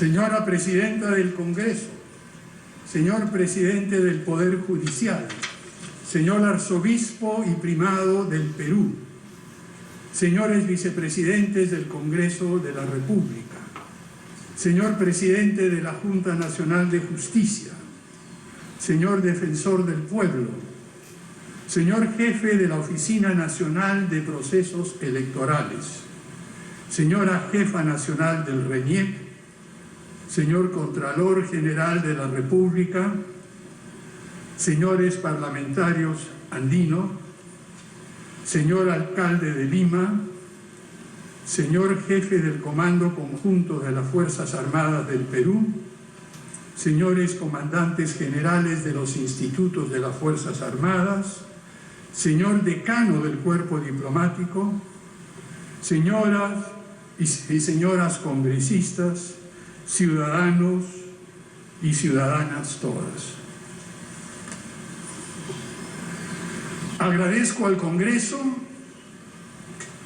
Señora Presidenta del Congreso, señor Presidente del Poder Judicial, señor Arzobispo y Primado del Perú, señores Vicepresidentes del Congreso de la República, señor Presidente de la Junta Nacional de Justicia, señor Defensor del Pueblo, señor Jefe de la Oficina Nacional de Procesos Electorales, señora Jefa Nacional del RENIEC, señor Contralor General de la República, señores parlamentarios andinos, señor Alcalde de Lima, señor Jefe del Comando Conjunto de las Fuerzas Armadas del Perú, señores Comandantes Generales de los Institutos de las Fuerzas Armadas, señor Decano del Cuerpo Diplomático, señoras y señoras congresistas, ciudadanos y ciudadanas todas. Agradezco al Congreso,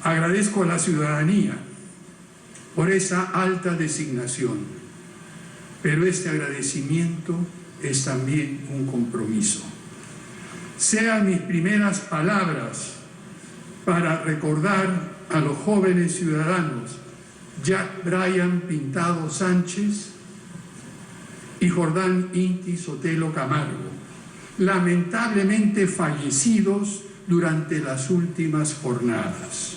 agradezco a la ciudadanía por esa alta designación, pero este agradecimiento es también un compromiso. Sean mis primeras palabras para recordar a los jóvenes ciudadanos Jack Bryan Pintado Sánchez y Jordán Inti Sotelo Camargo, lamentablemente fallecidos durante las últimas jornadas,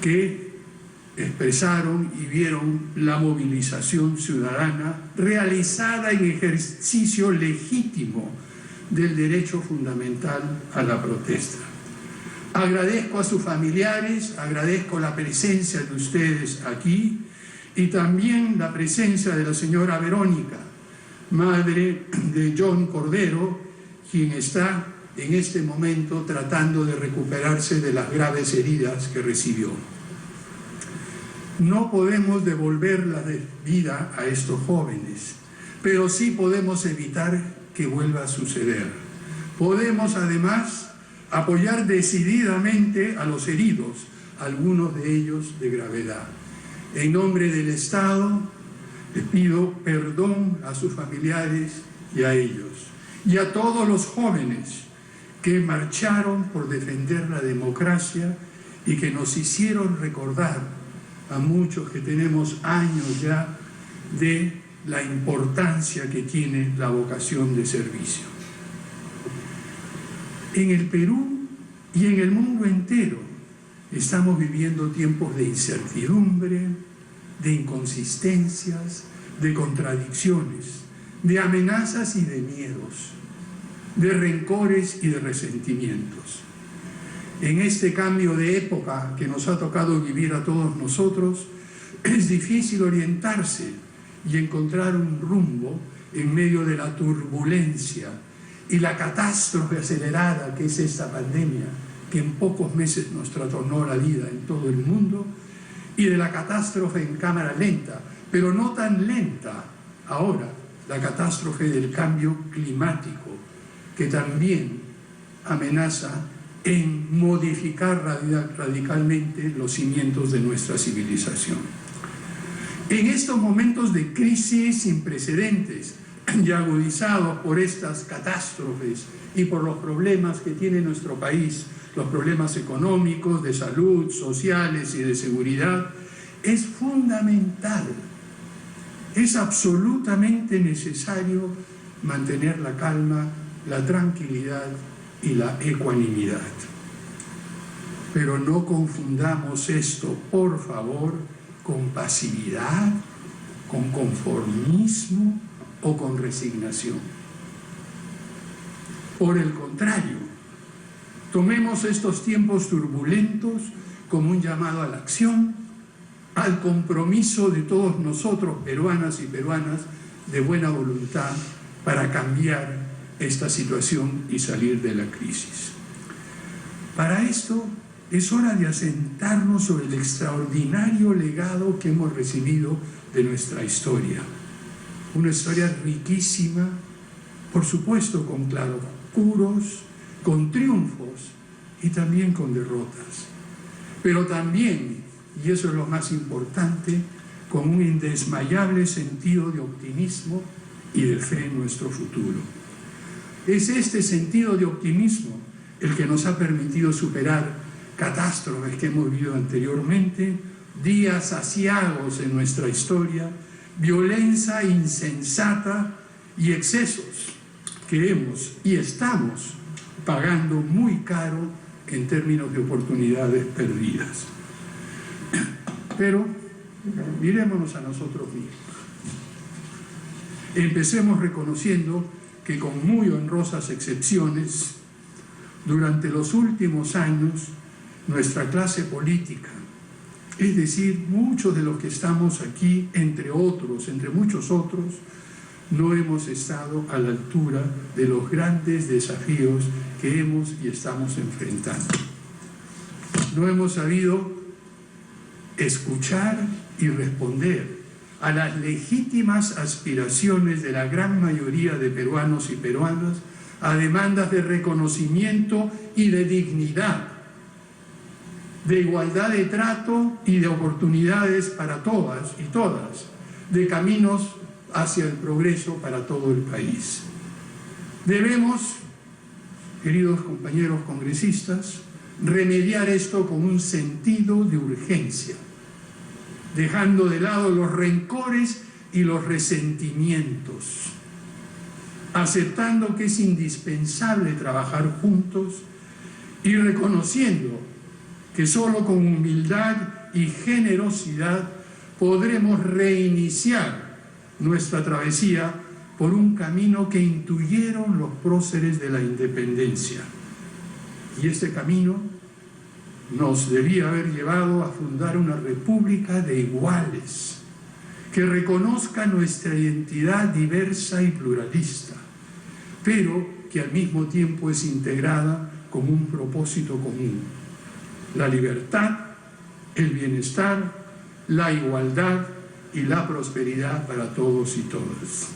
que expresaron y vieron la movilización ciudadana realizada en ejercicio legítimo del derecho fundamental a la protesta. Agradezco a sus familiares, agradezco la presencia de ustedes aquí y también la presencia de la señora Verónica, madre de John Cordero, quien está en este momento tratando de recuperarse de las graves heridas que recibió. No podemos devolver la vida a estos jóvenes, pero sí podemos evitar que vuelva a suceder. Podemos además apoyar decididamente a los heridos, algunos de ellos de gravedad. En nombre del Estado, les pido perdón a sus familiares y a ellos, y a todos los jóvenes que marcharon por defender la democracia y que nos hicieron recordar a muchos que tenemos años ya de la importancia que tiene la vocación de servicio. En el Perú y en el mundo entero estamos viviendo tiempos de incertidumbre, de inconsistencias, de contradicciones, de amenazas y de miedos, de rencores y de resentimientos. En este cambio de época que nos ha tocado vivir a todos nosotros, es difícil orientarse y encontrar un rumbo en medio de la turbulencia y la catástrofe acelerada que es esta pandemia, que en pocos meses nos trastornó la vida en todo el mundo, y de la catástrofe en cámara lenta, pero no tan lenta ahora, la catástrofe del cambio climático, que también amenaza en modificar radicalmente los cimientos de nuestra civilización. En estos momentos de crisis sin precedentes, y agudizados por estas catástrofes y por los problemas que tiene nuestro país, los problemas económicos, de salud, sociales y de seguridad, es fundamental, es absolutamente necesario mantener la calma, la tranquilidad y la ecuanimidad. Pero no confundamos esto, por favor, con pasividad, con conformismo o con resignación. Por el contrario, tomemos estos tiempos turbulentos como un llamado a la acción, al compromiso de todos nosotros, peruanas y peruanas, de buena voluntad para cambiar esta situación y salir de la crisis. Para esto es hora de asentarnos sobre el extraordinario legado que hemos recibido de nuestra historia. Una historia riquísima, por supuesto con claroscuros, con triunfos y también con derrotas. Pero también, y eso es lo más importante, con un indesmayable sentido de optimismo y de fe en nuestro futuro. Es este sentido de optimismo el que nos ha permitido superar catástrofes que hemos vivido anteriormente, días aciagos en nuestra historia, violencia insensata y excesos que hemos y estamos pagando muy caro en términos de oportunidades perdidas. Pero mirémonos a nosotros mismos. Empecemos reconociendo que con muy honrosas excepciones, durante los últimos años, nuestra clase política, es decir, muchos de los que estamos aquí, entre otros, entre muchos otros, no hemos estado a la altura de los grandes desafíos que hemos y estamos enfrentando. No hemos sabido escuchar y responder a las legítimas aspiraciones de la gran mayoría de peruanos y peruanas, a demandas de reconocimiento y de dignidad, de igualdad de trato y de oportunidades para todas y todas, de caminos hacia el progreso para todo el país. Debemos, queridos compañeros congresistas, remediar esto con un sentido de urgencia, dejando de lado los rencores y los resentimientos, aceptando que es indispensable trabajar juntos y reconociendo que solo con humildad y generosidad podremos reiniciar nuestra travesía por un camino que intuyeron los próceres de la independencia. Y este camino nos debía haber llevado a fundar una república de iguales, que reconozca nuestra identidad diversa y pluralista, pero que al mismo tiempo es integrada como un propósito común: la libertad, el bienestar, la igualdad y la prosperidad para todos y todas.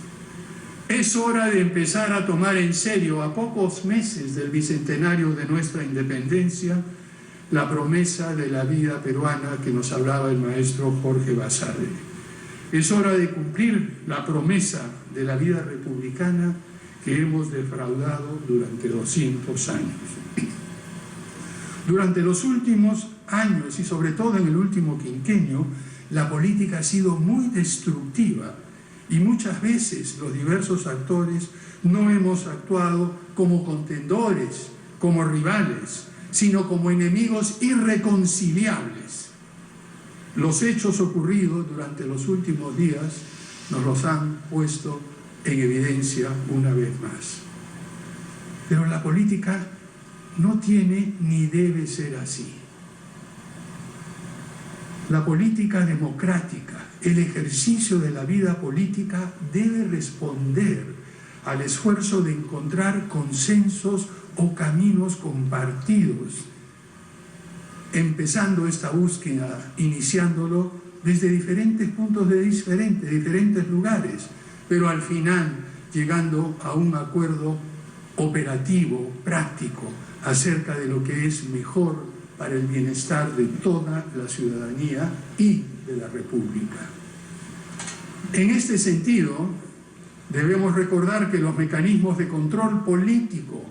Es hora de empezar a tomar en serio, a pocos meses del bicentenario de nuestra independencia, la promesa de la vida peruana que nos hablaba el maestro Jorge Basadre. Es hora de cumplir la promesa de la vida republicana que hemos defraudado durante 200 años. Durante los últimos años y sobre todo en el último quinquenio, la política ha sido muy destructiva y muchas veces los diversos actores no hemos actuado como contendores, como rivales, sino como enemigos irreconciliables. Los hechos ocurridos durante los últimos días nos los han puesto en evidencia una vez más. Pero la política no tiene ni debe ser así. La política democrática, el ejercicio de la vida política debe responder al esfuerzo de encontrar consensos o caminos compartidos, empezando esta búsqueda, iniciándolo desde diferentes puntos de diferentes lugares, pero al final llegando a un acuerdo operativo, práctico, acerca de lo que es mejor para el bienestar de toda la ciudadanía y de la República. En este sentido, debemos recordar que los mecanismos de control político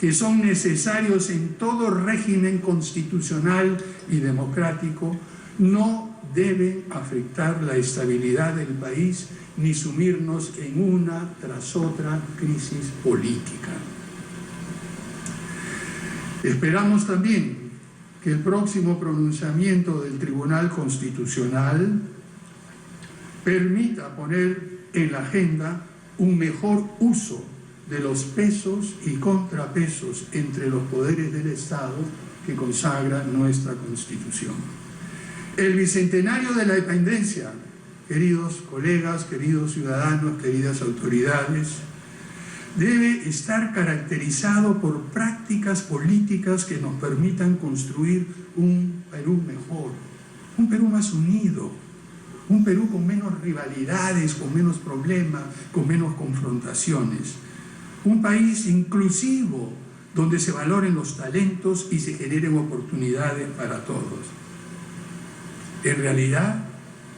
que son necesarios en todo régimen constitucional y democrático no deben afectar la estabilidad del país ni sumirnos en una tras otra crisis política. Esperamos también que el próximo pronunciamiento del Tribunal Constitucional permita poner en la agenda un mejor uso de los pesos y contrapesos entre los poderes del Estado que consagra nuestra Constitución. El bicentenario de la independencia, queridos colegas, queridos ciudadanos, queridas autoridades, debe estar caracterizado por prácticas políticas que nos permitan construir un Perú mejor, un Perú más unido, un Perú con menos rivalidades, con menos problemas, con menos confrontaciones, un país inclusivo donde se valoren los talentos y se generen oportunidades para todos. En realidad,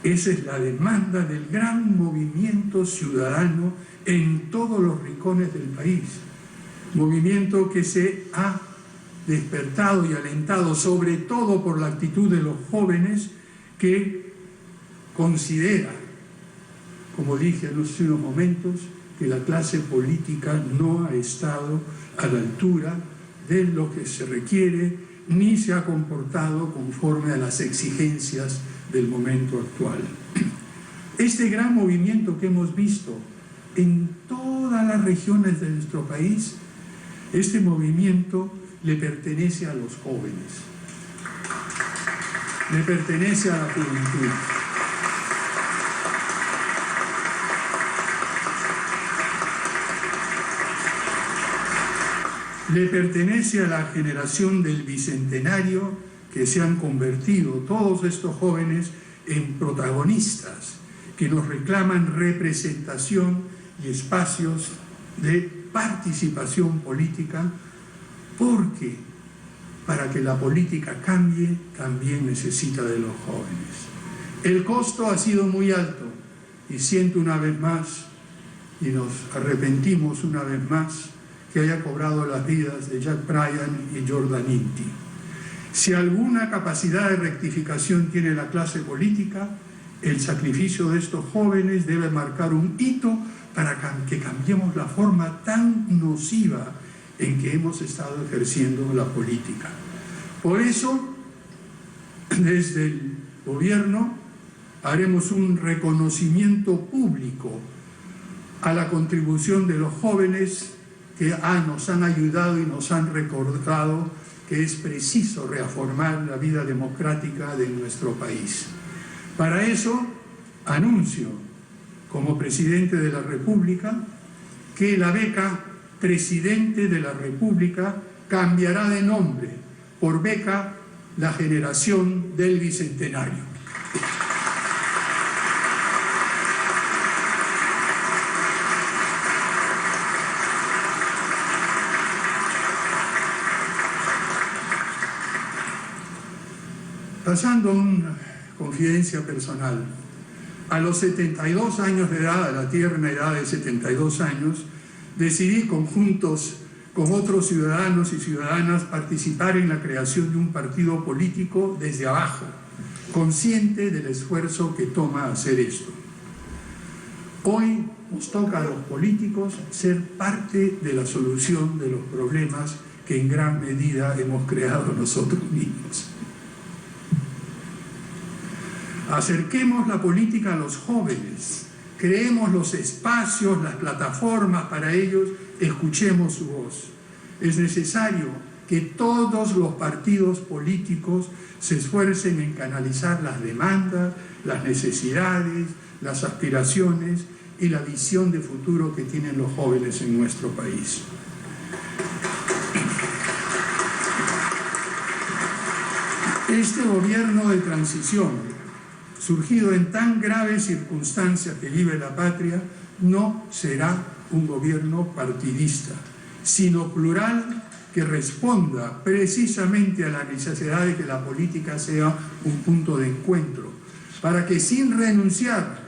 esa es la demanda del gran movimiento ciudadano en todos los rincones del país. Movimiento que se ha despertado y alentado sobre todo por la actitud de los jóvenes que considera, como dije hace unos momentos, que la clase política no ha estado a la altura de lo que se requiere ni se ha comportado conforme a las exigencias del momento actual. Este gran movimiento que hemos visto en todas las regiones de nuestro país, este movimiento le pertenece a los jóvenes, le pertenece a la juventud. Le pertenece a la generación del bicentenario que se han convertido todos estos jóvenes en protagonistas que nos reclaman representación y espacios de participación política, porque para que la política cambie también necesita de los jóvenes. El costo ha sido muy alto y siento una vez más, y nos arrepentimos una vez más, que haya cobrado las vidas de Jack Bryan y Jordan Inti. Si alguna capacidad de rectificación tiene la clase política, el sacrificio de estos jóvenes debe marcar un hito para que cambiemos la forma tan nociva en que hemos estado ejerciendo la política. Por eso, desde el gobierno, haremos un reconocimiento público a la contribución de los jóvenes que nos han ayudado y nos han recordado que es preciso reafirmar la vida democrática de nuestro país. Para eso, anuncio, como presidente de la República, que la beca Presidente de la República cambiará de nombre por beca La Generación del Bicentenario. Pasando a una confidencia personal, a los 72 años de edad, a la tierna edad de 72 años, decidí conjuntos con otros ciudadanos y ciudadanas participar en la creación de un partido político desde abajo, consciente del esfuerzo que toma hacer esto. Hoy nos toca a los políticos ser parte de la solución de los problemas que en gran medida hemos creado nosotros mismos. Acerquemos la política a los jóvenes, creemos los espacios, las plataformas para ellos, escuchemos su voz. Es necesario que todos los partidos políticos se esfuercen en canalizar las demandas, las necesidades, las aspiraciones y la visión de futuro que tienen los jóvenes en nuestro país. Este gobierno de transición, surgido en tan graves circunstancias que vive la patria, no será un gobierno partidista, sino plural, que responda precisamente a la necesidad de que la política sea un punto de encuentro, para que sin renunciar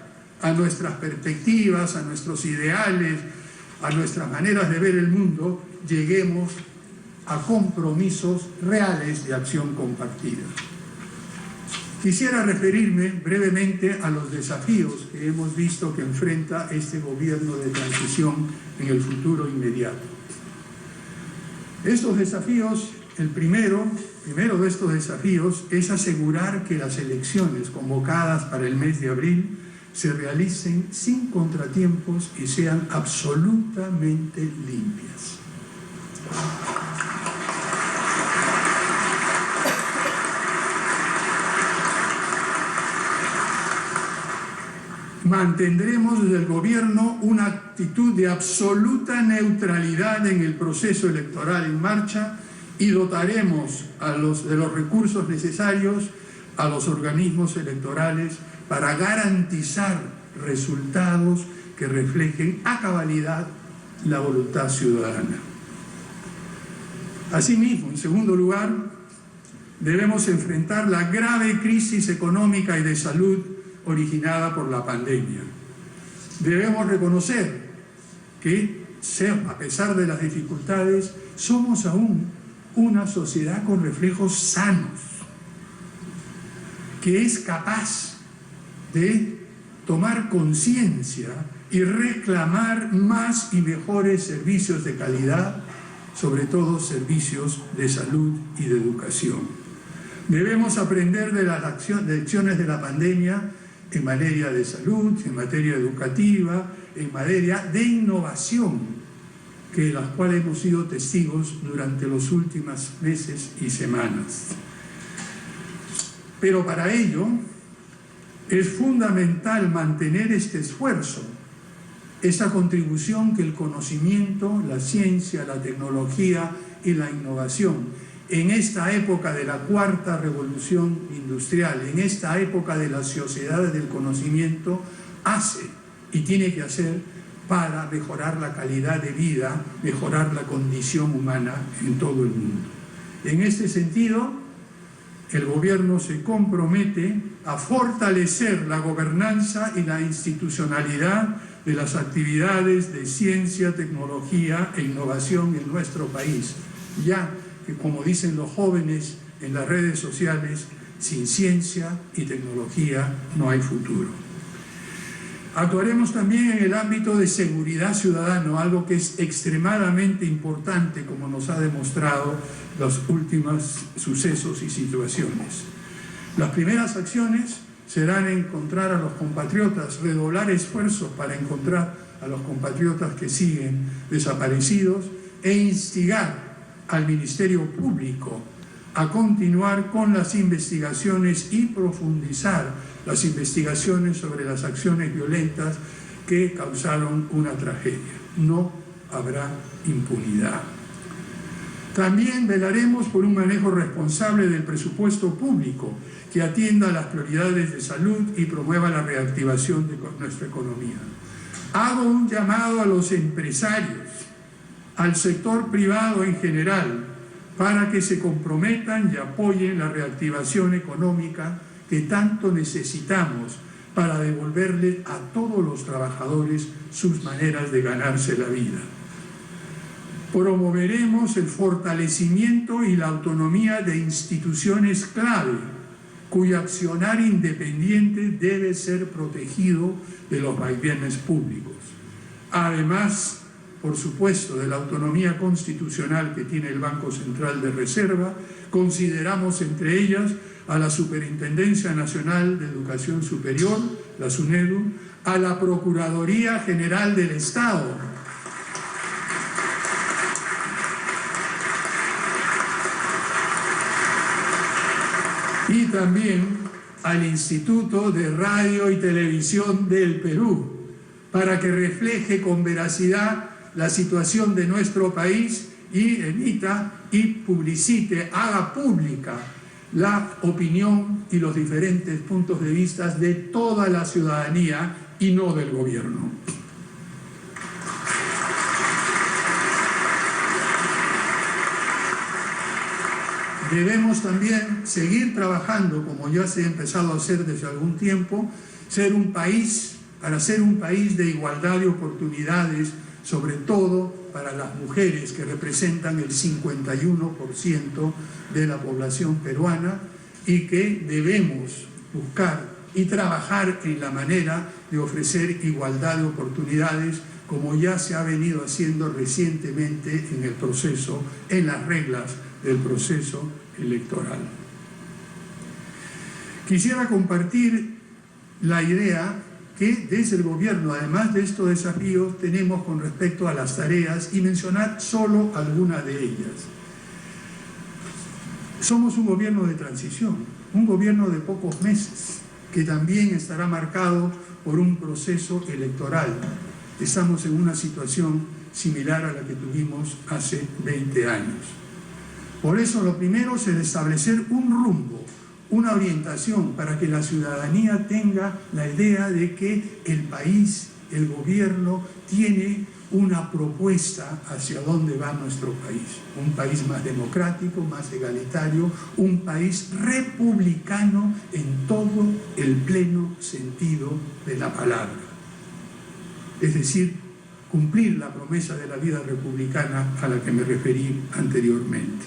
a nuestras perspectivas, a nuestros ideales, a nuestras maneras de ver el mundo, lleguemos a compromisos reales de acción compartida. Quisiera referirme brevemente a los desafíos que hemos visto que enfrenta este gobierno de transición en el futuro inmediato. Estos desafíos, el primero de estos desafíos es asegurar que las elecciones convocadas para el mes de abril se realicen sin contratiempos y sean absolutamente limpias. Mantendremos desde el gobierno una actitud de absoluta neutralidad en el proceso electoral en marcha y dotaremos de los recursos necesarios a los organismos electorales para garantizar resultados que reflejen a cabalidad la voluntad ciudadana. Asimismo, en segundo lugar, debemos enfrentar la grave crisis económica y de salud originada por la pandemia. Debemos reconocer que, a pesar de las dificultades, somos aún una sociedad con reflejos sanos, que es capaz de tomar conciencia y reclamar más y mejores servicios de calidad, sobre todo servicios de salud y de educación. Debemos aprender de las lecciones de la pandemia en materia de salud, en materia educativa, en materia de innovación, que las cuales hemos sido testigos durante los últimos meses y semanas. Pero para ello es fundamental mantener este esfuerzo, esa contribución que el conocimiento, la ciencia, la tecnología y la innovación, en esta época de la cuarta revolución industrial, en esta época de las sociedades del conocimiento, hace y tiene que hacer para mejorar la calidad de vida, mejorar la condición humana en todo el mundo. En este sentido, el gobierno se compromete a fortalecer la gobernanza y la institucionalidad de las actividades de ciencia, tecnología e innovación en nuestro país, ya que, como dicen los jóvenes en las redes sociales, sin ciencia y tecnología no hay futuro. Actuaremos también en el ámbito de seguridad ciudadana, algo que es extremadamente importante, como nos ha demostrado los últimos sucesos y situaciones. Las primeras acciones serán encontrar a los compatriotas, redoblar esfuerzos para encontrar a los compatriotas que siguen desaparecidos e instigar al Ministerio Público a continuar con las investigaciones y profundizar las investigaciones sobre las acciones violentas que causaron una tragedia. No habrá impunidad. También velaremos por un manejo responsable del presupuesto público que atienda a las prioridades de salud y promueva la reactivación de nuestra economía. Hago un llamado a los empresarios, al sector privado en general, para que se comprometan y apoyen la reactivación económica que tanto necesitamos para devolverle a todos los trabajadores sus maneras de ganarse la vida. Promoveremos el fortalecimiento y la autonomía de instituciones clave, cuyo accionar independiente debe ser protegido de los vaivenes públicos. Además, por supuesto, de la autonomía constitucional que tiene el Banco Central de Reserva, consideramos entre ellas a la Superintendencia Nacional de Educación Superior, la SUNEDU, a la Procuraduría General del Estado, y también al Instituto de Radio y Televisión del Perú, para que refleje con veracidad la situación de nuestro país y emita y publicite, haga pública la opinión y los diferentes puntos de vista de toda la ciudadanía y no del gobierno. Debemos también seguir trabajando, como ya se ha empezado a hacer desde algún tiempo, para ser un país de igualdad de oportunidades, sobre todo para las mujeres, que representan el 51% de la población peruana, y que debemos buscar y trabajar en la manera de ofrecer igualdad de oportunidades, como ya se ha venido haciendo recientemente en el proceso, en las reglas del proceso electoral. Quisiera compartir la idea que desde el gobierno, además de estos desafíos, tenemos con respecto a las tareas, y mencionar solo algunas de ellas. Somos un gobierno de transición, un gobierno de pocos meses, que también estará marcado por un proceso electoral. Estamos en una situación similar a la que tuvimos hace 20 años. Por eso lo primero es el establecer un rumbo, una orientación para que la ciudadanía tenga la idea de que el país, el gobierno, tiene una propuesta hacia dónde va nuestro país. Un país más democrático, más egalitario, un país republicano en todo el pleno sentido de la palabra. Es decir, cumplir la promesa de la vida republicana a la que me referí anteriormente.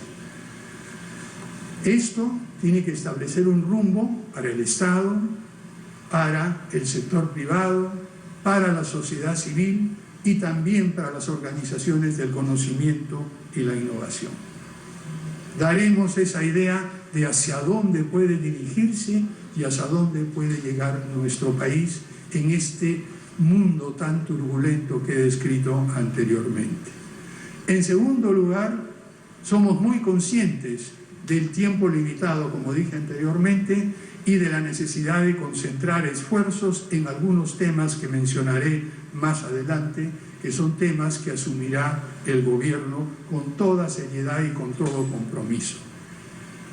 Esto tiene que establecer un rumbo para el Estado, para el sector privado, para la sociedad civil y también para las organizaciones del conocimiento y la innovación. Daremos esa idea de hacia dónde puede dirigirse y hacia dónde puede llegar nuestro país en este mundo tan turbulento que he descrito anteriormente. En segundo lugar, somos muy conscientes del tiempo limitado, como dije anteriormente, y de la necesidad de concentrar esfuerzos en algunos temas que mencionaré más adelante, que son temas que asumirá el gobierno con toda seriedad y con todo compromiso.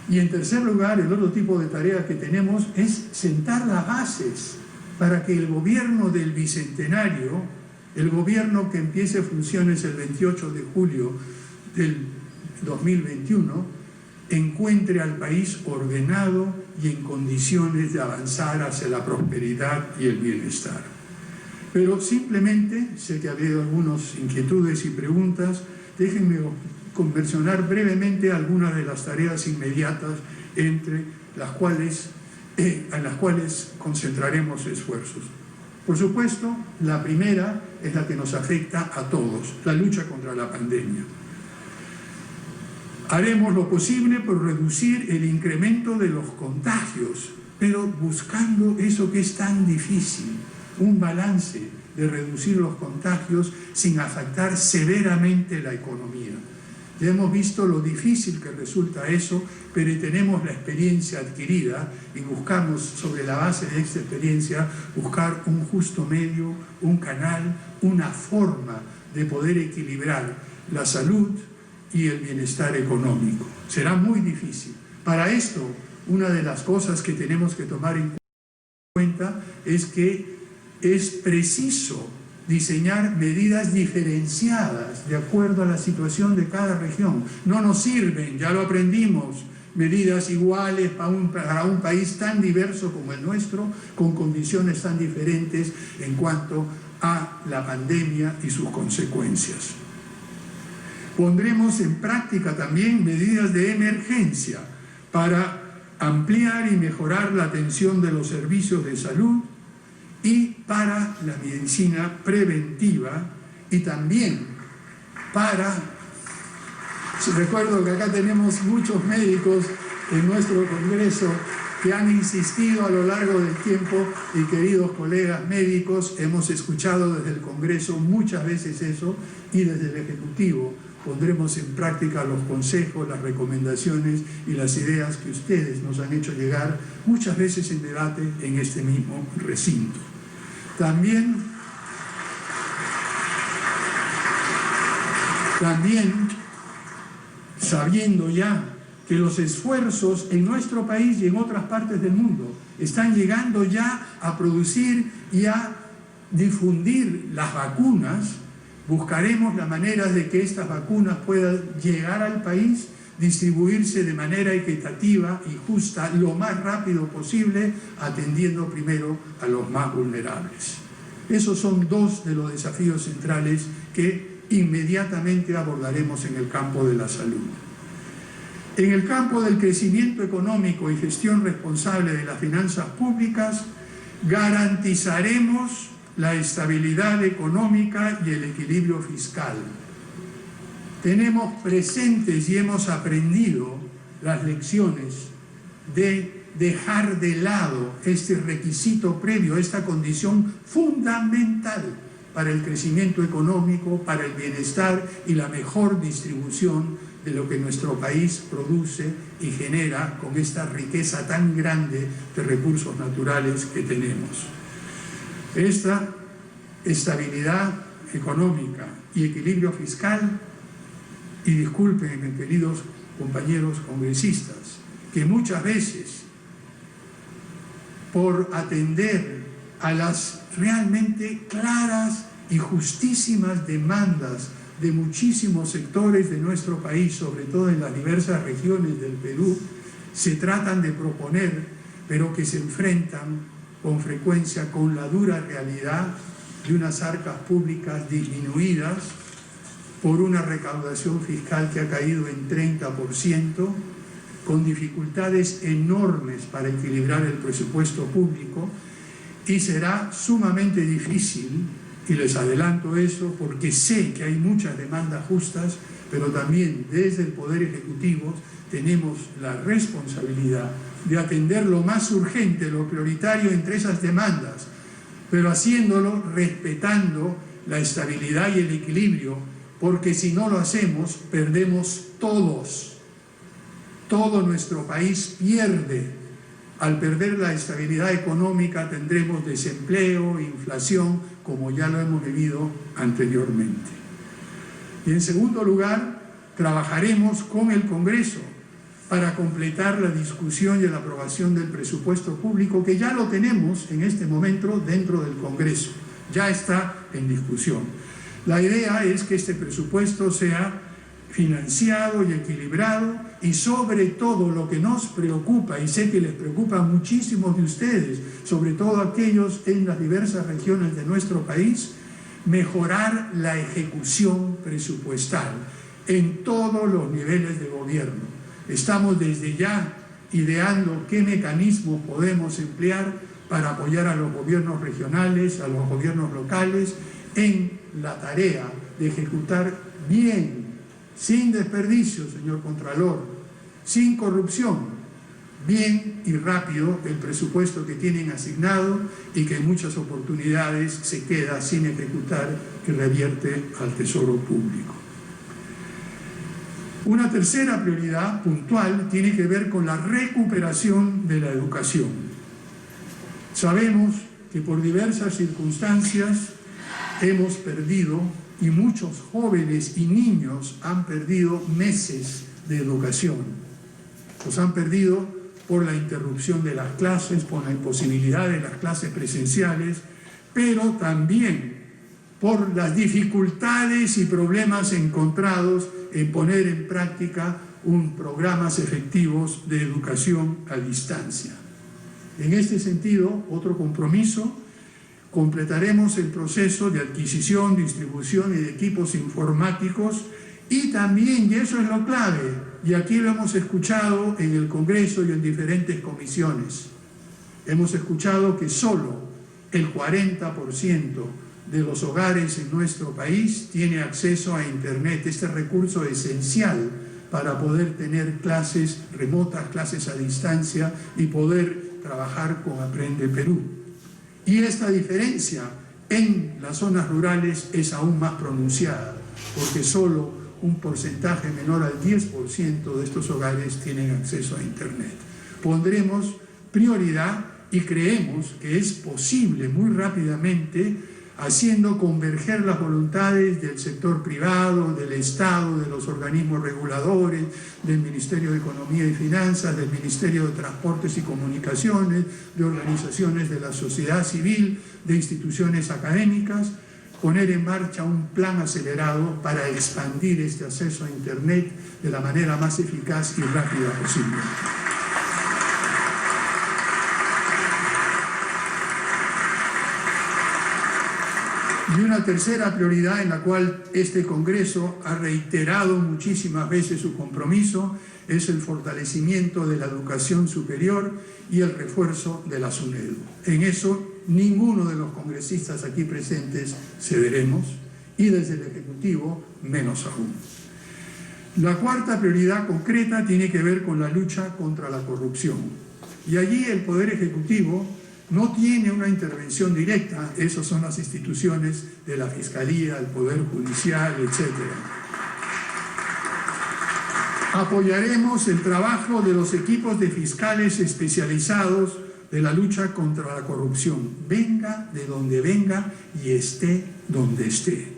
Y en tercer lugar, el otro tipo de tarea que tenemos es sentar las bases para que el gobierno del Bicentenario, el gobierno que empiece funciones el 28 de julio del 2021, encuentre al país ordenado y en condiciones de avanzar hacia la prosperidad y el bienestar. Pero simplemente, sé que ha habido algunas inquietudes y preguntas, déjenme mencionar brevemente algunas de las tareas inmediatas en las cuales concentraremos esfuerzos. Por supuesto, la primera es la que nos afecta a todos, la lucha contra la pandemia. Haremos lo posible por reducir el incremento de los contagios, pero buscando eso que es tan difícil, un balance de reducir los contagios sin afectar severamente la economía. Ya hemos visto lo difícil que resulta eso, pero tenemos la experiencia adquirida y buscamos, sobre la base de esta experiencia, buscar un justo medio, un canal, una forma de poder equilibrar la salud y el bienestar económico. Será muy difícil. Para esto, una de las cosas que tenemos que tomar en cuenta es que es preciso diseñar medidas diferenciadas de acuerdo a la situación de cada región. No nos sirven, ya lo aprendimos, medidas iguales para un país tan diverso como el nuestro, con condiciones tan diferentes en cuanto a la pandemia y sus consecuencias. Pondremos en práctica también medidas de emergencia para ampliar y mejorar la atención de los servicios de salud y para la medicina preventiva y también para... Recuerdo que acá tenemos muchos médicos en nuestro Congreso que han insistido a lo largo del tiempo y queridos colegas médicos, hemos escuchado desde el Congreso muchas veces eso y desde el Ejecutivo pondremos en práctica los consejos, las recomendaciones y las ideas que ustedes nos han hecho llegar muchas veces en debate en este mismo recinto. También sabiendo ya que los esfuerzos en nuestro país y en otras partes del mundo están llegando ya a producir y a difundir las vacunas, buscaremos la manera de que estas vacunas puedan llegar al país, distribuirse de manera equitativa y justa lo más rápido posible, atendiendo primero a los más vulnerables. Esos son dos de los desafíos centrales que inmediatamente abordaremos en el campo de la salud. En el campo del crecimiento económico y gestión responsable de las finanzas públicas, garantizaremos la estabilidad económica y el equilibrio fiscal. Tenemos presentes y hemos aprendido las lecciones de dejar de lado este requisito previo, esta condición fundamental para el crecimiento económico, para el bienestar y la mejor distribución de lo que nuestro país produce y genera con esta riqueza tan grande de recursos naturales que tenemos. Esta estabilidad económica y equilibrio fiscal, y disculpen, queridos compañeros congresistas, que muchas veces, por atender a las realmente claras y justísimas demandas de muchísimos sectores de nuestro país, sobre todo en las diversas regiones del Perú, se tratan de proponer, pero que se enfrentan con frecuencia con la dura realidad de unas arcas públicas disminuidas por una recaudación fiscal que ha caído en 30%, con dificultades enormes para equilibrar el presupuesto público, y será sumamente difícil, y les adelanto eso porque sé que hay muchas demandas justas, pero también desde el Poder Ejecutivo tenemos la responsabilidad de atender lo más urgente, lo prioritario entre esas demandas, pero haciéndolo respetando la estabilidad y el equilibrio, porque si no lo hacemos, perdemos todos. Todo nuestro país pierde. Al perder la estabilidad económica tendremos desempleo, inflación, como ya lo hemos vivido anteriormente. Y en segundo lugar, trabajaremos con el Congreso para completar la discusión y la aprobación del presupuesto público, que ya lo tenemos en este momento dentro del Congreso, ya está en discusión. La idea es que este presupuesto sea financiado y equilibrado, y sobre todo lo que nos preocupa, y sé que les preocupa a muchísimos de ustedes, sobre todo aquellos en las diversas regiones de nuestro país, mejorar la ejecución presupuestal en todos los niveles de gobierno. Estamos desde ya ideando qué mecanismos podemos emplear para apoyar a los gobiernos regionales, a los gobiernos locales, en la tarea de ejecutar bien, sin desperdicio, señor Contralor, sin corrupción, bien y rápido el presupuesto que tienen asignado y que en muchas oportunidades se queda sin ejecutar y revierte al Tesoro Público. Una tercera prioridad puntual tiene que ver con la recuperación de la educación. Sabemos que por diversas circunstancias hemos perdido, y muchos jóvenes y niños han perdido meses de educación. Los han perdido por la interrupción de las clases, por la imposibilidad de las clases presenciales, pero también por las dificultades y problemas encontrados en poner en práctica programas efectivos de educación a distancia. En este sentido, otro compromiso: completaremos el proceso de adquisición, distribución y de equipos informáticos, y también, y eso es lo clave, y aquí lo hemos escuchado en el Congreso y en diferentes comisiones, hemos escuchado que solo el 40% de los hogares en nuestro país tiene acceso a Internet, este recurso esencial para poder tener clases remotas, clases a distancia y poder trabajar con Aprende Perú. Y esta diferencia en las zonas rurales es aún más pronunciada, porque solo un porcentaje menor al 10% de estos hogares tienen acceso a Internet. Pondremos prioridad y creemos que es posible muy rápidamente, haciendo converger las voluntades del sector privado, del Estado, de los organismos reguladores, del Ministerio de Economía y Finanzas, del Ministerio de Transportes y Comunicaciones, de organizaciones de la sociedad civil, de instituciones académicas, poner en marcha un plan acelerado para expandir este acceso a Internet de la manera más eficaz y rápida posible. Y una tercera prioridad en la cual este Congreso ha reiterado muchísimas veces su compromiso es el fortalecimiento de la educación superior y el refuerzo de la SUNEDU. En eso ninguno de los congresistas aquí presentes cederemos, y desde el Ejecutivo menos aún. La cuarta prioridad concreta tiene que ver con la lucha contra la corrupción. Y allí el Poder Ejecutivo no tiene una intervención directa, esas son las instituciones de la Fiscalía, el Poder Judicial, etc. Apoyaremos el trabajo de los equipos de fiscales especializados de la lucha contra la corrupción, venga de donde venga y esté donde esté.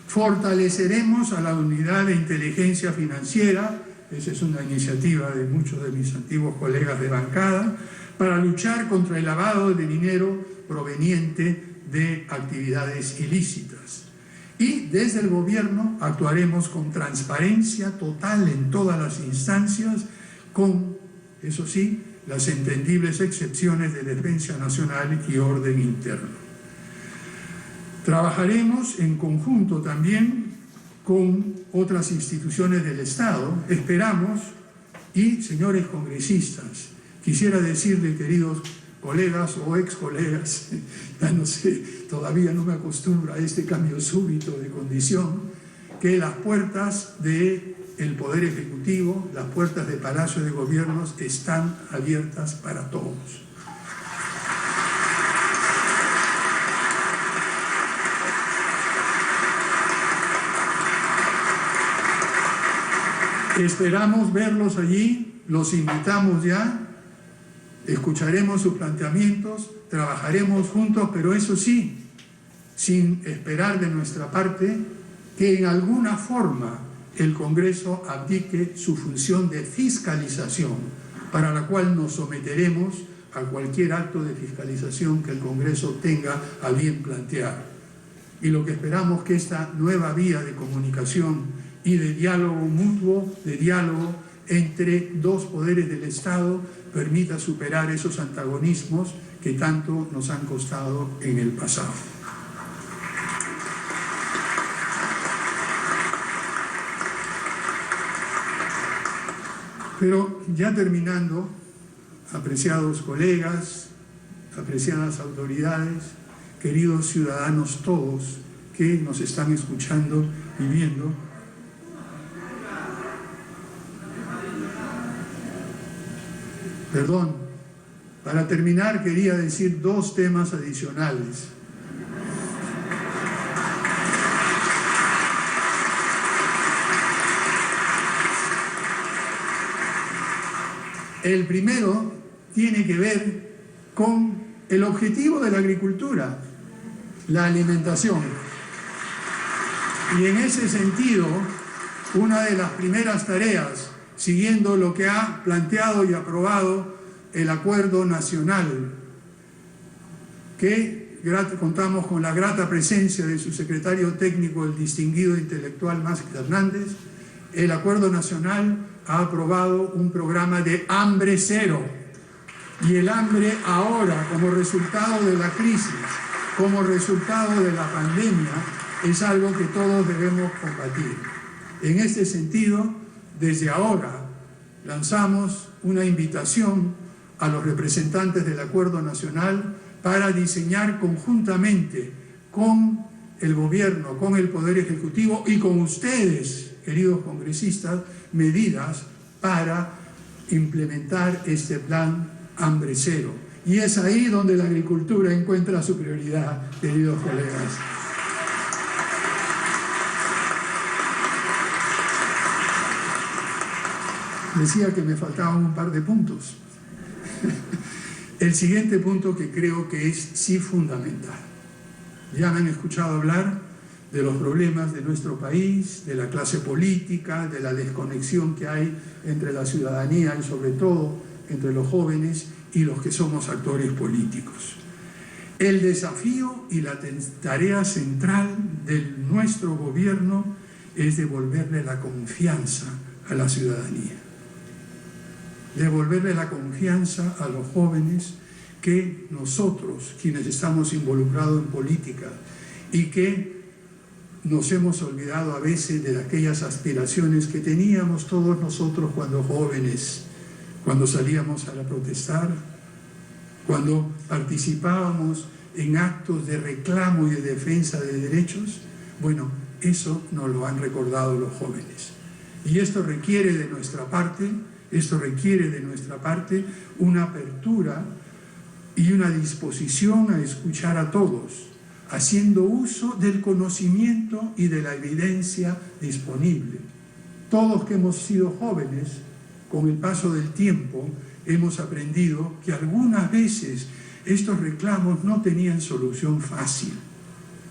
Fortaleceremos a la unidad de inteligencia financiera, esa es una iniciativa de muchos de mis antiguos colegas de bancada, para luchar contra el lavado de dinero proveniente de actividades ilícitas. Y desde el gobierno actuaremos con transparencia total en todas las instancias, con, eso sí, las entendibles excepciones de defensa nacional y orden interno. Trabajaremos en conjunto también con otras instituciones del Estado, esperamos, y señores congresistas, quisiera decirle, queridos colegas o ex colegas, ya no sé, todavía no me acostumbro a este cambio súbito de condición, que las puertas del Poder Ejecutivo, las puertas del Palacio de Gobiernos están abiertas para todos. Esperamos verlos allí, los invitamos ya, escucharemos sus planteamientos, trabajaremos juntos, pero eso sí, sin esperar de nuestra parte que en alguna forma el Congreso abdique su función de fiscalización, para la cual nos someteremos a cualquier acto de fiscalización que el Congreso tenga a bien plantear. Y lo que esperamos que esta nueva vía de comunicación y de diálogo mutuo, de diálogo entre dos poderes del Estado, permita superar esos antagonismos que tanto nos han costado en el pasado. Pero ya terminando, apreciados colegas, apreciadas autoridades, queridos ciudadanos todos que nos están escuchando y viendo, perdón, para terminar quería decir dos temas adicionales. El primero tiene que ver con el objetivo de la agricultura, la alimentación. Y en ese sentido, una de las primeras tareas, siguiendo lo que ha planteado y aprobado el Acuerdo Nacional, que contamos con la grata presencia de su secretario técnico, el distinguido intelectual Máximo Hernández, el Acuerdo Nacional ha aprobado un programa de hambre cero. Y el hambre ahora, como resultado de la crisis, como resultado de la pandemia, es algo que todos debemos combatir. En este sentido, desde ahora lanzamos una invitación a los representantes del Acuerdo Nacional para diseñar conjuntamente con el Gobierno, con el Poder Ejecutivo y con ustedes, queridos congresistas, medidas para implementar este plan hambre cero. Y es ahí donde la agricultura encuentra su prioridad, queridos colegas. Decía que me faltaban un par de puntos. El siguiente punto que creo que es sí fundamental. Ya me han escuchado hablar de los problemas de nuestro país, de la clase política, de la desconexión que hay entre la ciudadanía y sobre todo entre los jóvenes y los que somos actores políticos. El desafío y la tarea central de nuestro gobierno es devolverle la confianza a la ciudadanía. Devolverle la confianza a los jóvenes que nosotros, quienes estamos involucrados en política y que nos hemos olvidado a veces de aquellas aspiraciones que teníamos todos nosotros cuando jóvenes, cuando salíamos a protestar, cuando participábamos en actos de reclamo y de defensa de derechos. Bueno, eso nos lo han recordado los jóvenes. Y esto requiere de nuestra parte, una apertura y una disposición a escuchar a todos, haciendo uso del conocimiento y de la evidencia disponible. Todos que hemos sido jóvenes, con el paso del tiempo, hemos aprendido que algunas veces estos reclamos no tenían solución fácil.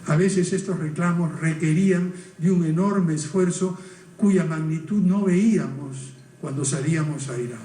A veces estos reclamos requerían de un enorme esfuerzo cuya magnitud no veíamos cuando salíamos a ir.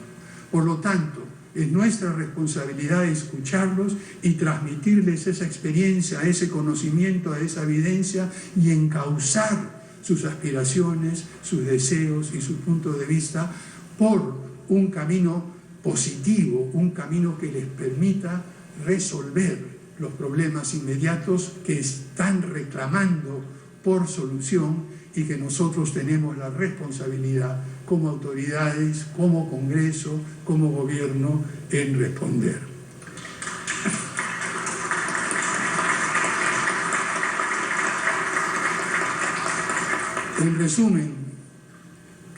Por lo tanto, es nuestra responsabilidad escucharlos y transmitirles esa experiencia, ese conocimiento, esa evidencia y encauzar sus aspiraciones, sus deseos y sus puntos de vista por un camino positivo, un camino que les permita resolver los problemas inmediatos que están reclamando por solución y que nosotros tenemos la responsabilidad como autoridades, como Congreso, como Gobierno en responder. En resumen,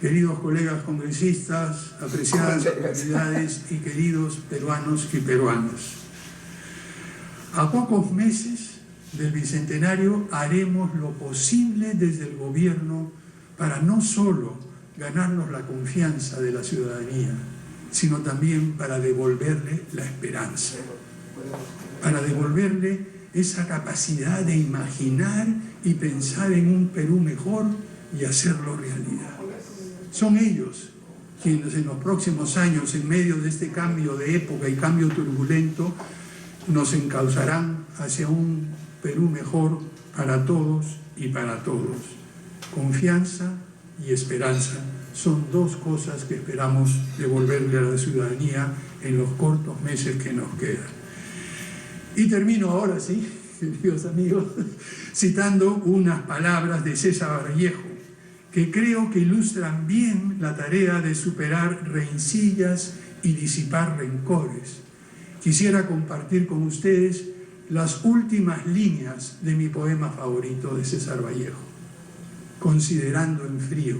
queridos colegas congresistas, apreciadas autoridades y queridos peruanos y peruanas, a pocos meses del Bicentenario haremos lo posible desde el Gobierno para no solo ganarnos la confianza de la ciudadanía, sino también para devolverle la esperanza, para devolverle esa capacidad de imaginar y pensar en un Perú mejor y hacerlo realidad. Son ellos quienes en los próximos años, en medio de este cambio de época y cambio turbulento, nos encauzarán hacia un Perú mejor para todos y para todos. Confianza y esperanza son dos cosas que esperamos devolverle a la ciudadanía en los cortos meses que nos quedan. Y termino ahora, sí, queridos amigos, citando unas palabras de César Vallejo, que creo que ilustran bien la tarea de superar rencillas y disipar rencores. Quisiera compartir con ustedes las últimas líneas de mi poema favorito de César Vallejo, Considerando en frío.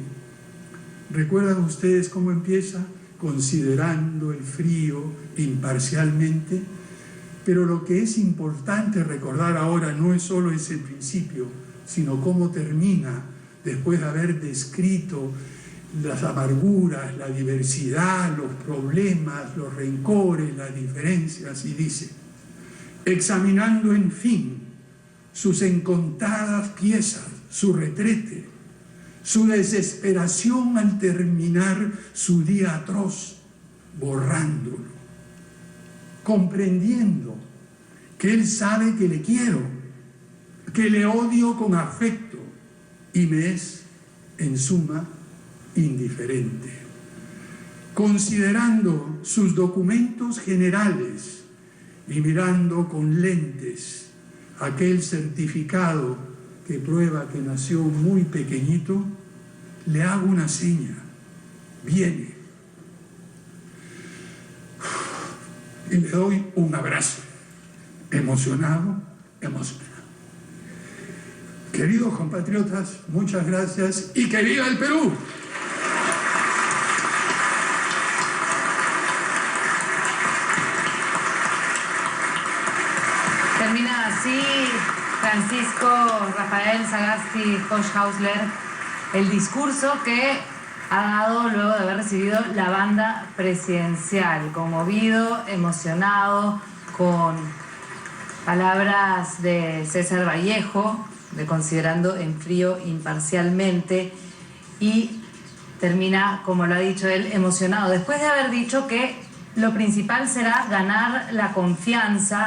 ¿Recuerdan ustedes cómo empieza? Considerando el frío imparcialmente. Pero lo que es importante recordar ahora no es solo ese principio, sino cómo termina después de haber descrito las amarguras, la diversidad, los problemas, los rencores, las diferencias, y dice: examinando en fin sus incontadas piezas, su retrete, su desesperación al terminar su día atroz, borrándolo, comprendiendo que él sabe que le quiero, que le odio con afecto y me es, en suma, indiferente. Considerando sus documentos generales y mirando con lentes aquel certificado que prueba que nació muy pequeñito, le hago una seña: viene. Y le doy un abrazo, emocionado. Queridos compatriotas, muchas gracias y ¡que viva el Perú! Termina así Francisco Rafael Sagasti Hochhausler el discurso que ha dado luego de haber recibido la banda presidencial, conmovido, emocionado, con palabras de César Vallejo, de Considerando en frío imparcialmente, y termina, como lo ha dicho él, emocionado, después de haber dicho que lo principal será ganar la confianza